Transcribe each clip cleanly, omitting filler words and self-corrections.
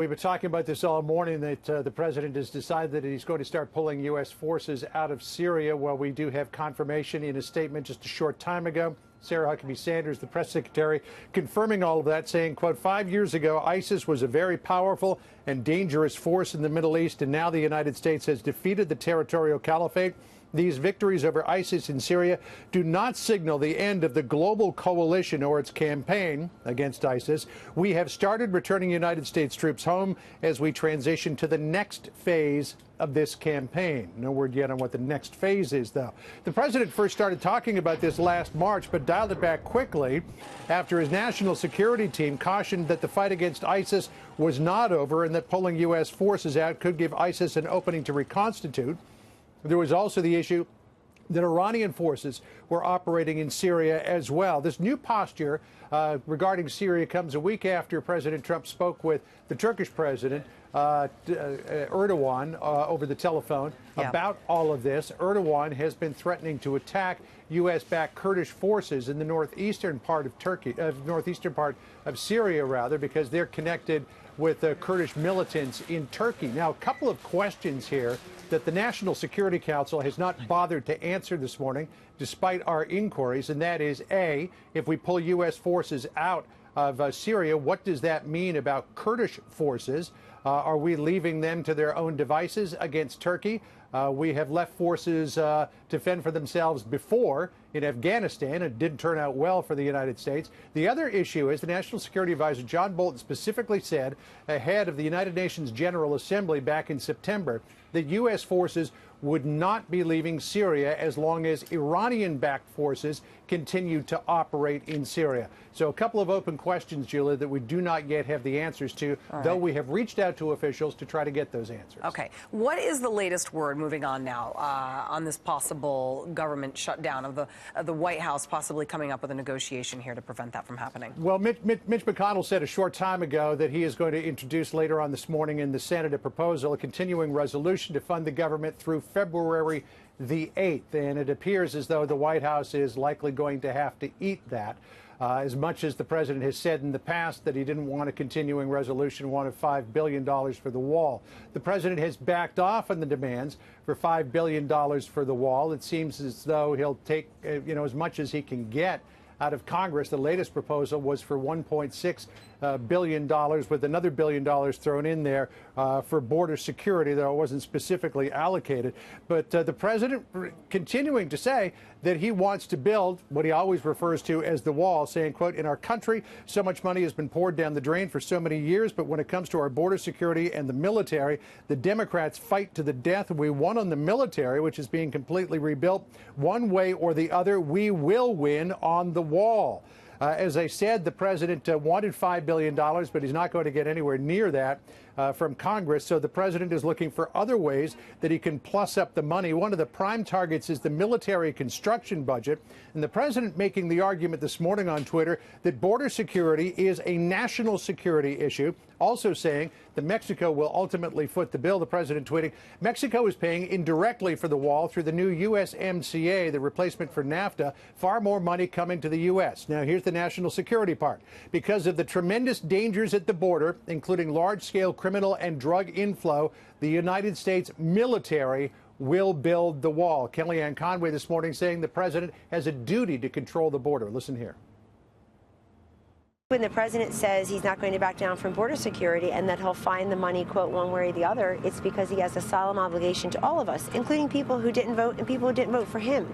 We've been talking about this all morning, that the president has decided that he's going to start pulling U.S. forces out of Syria. Well, we do have confirmation in a statement just a short time ago. Sarah Huckabee Sanders, the press secretary, confirming all of that, saying, quote, 5 years ago, ISIS was a very powerful and dangerous force in the Middle East, and now the United States has defeated the territorial caliphate. These victories over ISIS in Syria do not signal the end of the global coalition or its campaign against ISIS. We have started returning United States troops home as we transition to the next phase of this campaign. No word yet on what the next phase is, though. The president first started talking about this last March, but dialed it back quickly after his national security team cautioned that the fight against ISIS was not over and that pulling U.S. forces out could give ISIS an opening to reconstitute. There was also the issue that Iranian forces were operating in Syria as well. This new posture regarding Syria comes a week after President Trump spoke with the Turkish president, Erdogan, over the telephone about all of this. Erdogan has been threatening to attack U.S.-backed Kurdish forces in the northeastern part of Syria, rather, because they're connected with Kurdish militants in Turkey. Now, a couple of questions here that the National Security Council has not bothered to answer this morning, despite our inquiries, and that is, A, if we pull U.S. forces out of Syria, what does that mean about Kurdish forces? Are we leaving them to their own devices against Turkey? We have left forces to fend for themselves before in Afghanistan. It didn't turn out well for the United States. The other issue is the National Security Advisor, John Bolton, specifically said ahead of the United Nations General Assembly back in September that U.S. forces would not be leaving Syria as long as Iranian-backed forces continue to operate in Syria. So a couple of open questions, Julia, that we do not yet have the answers to, though we have reached out to officials to try to get those answers. Okay. What is the latest word, moving on now, on this possible government shutdown of the White House possibly coming up with a negotiation here to prevent that from happening? Well, Mitch McConnell said a short time ago that he is going to introduce later on this morning in the Senate a proposal, a continuing resolution to fund the government through February the 8th. And it appears as though the White House is likely going to have to eat that. As much as the president has said in the past that he didn't want a continuing resolution, wanted $5 billion for the wall. The president has backed off on the demands for $5 billion for the wall. It seems as though he'll take, as much as he can get out of Congress. The latest proposal was for $1.6 billion, with another $1 billion thrown in there for border security, though it wasn't specifically allocated. But the president continuing to say that he wants to build what he always refers to as the wall, saying, quote, in our country, so much money has been poured down the drain for so many years, but when it comes to our border security and the military, the Democrats fight to the death. We won on the military, which is being completely rebuilt. One way or the other, we will win on the wall. As I said, the president wanted $5 billion, but he's not going to get anywhere near that from Congress. So the president is looking for other ways that he can plus up the money. One of the prime targets is the military construction budget. And the president making the argument this morning on Twitter that border security is a national security issue, also saying that Mexico will ultimately foot the bill. The president tweeting, Mexico is paying indirectly for the wall through the new USMCA, the replacement for NAFTA, far more money coming to the U.S. Now, here's the national security part. Because of the tremendous dangers at the border, including large-scale criminal and drug inflow, the United States military will build the wall. Kellyanne Conway this morning saying the president has a duty to control the border. Listen here. When the president says he's not going to back down from border security and that he'll find the money, quote, one way or the other, it's because he has a solemn obligation to all of us, including people who didn't vote and people who didn't vote for him,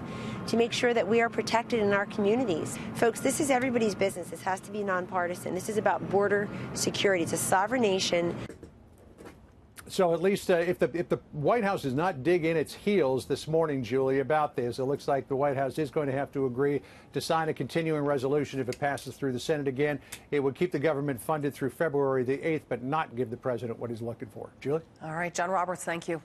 to make sure that we are protected in our communities. Folks, this is everybody's business. This has to be nonpartisan. This is about border security. It's a sovereign nation. So at least if the White House does not dig in its heels this morning, Julie, about this, it looks like the White House is going to have to agree to sign a continuing resolution if it passes through the Senate again. It would keep the government funded through February the 8th, but not give the president what he's looking for. Julie? All right, John Roberts, thank you.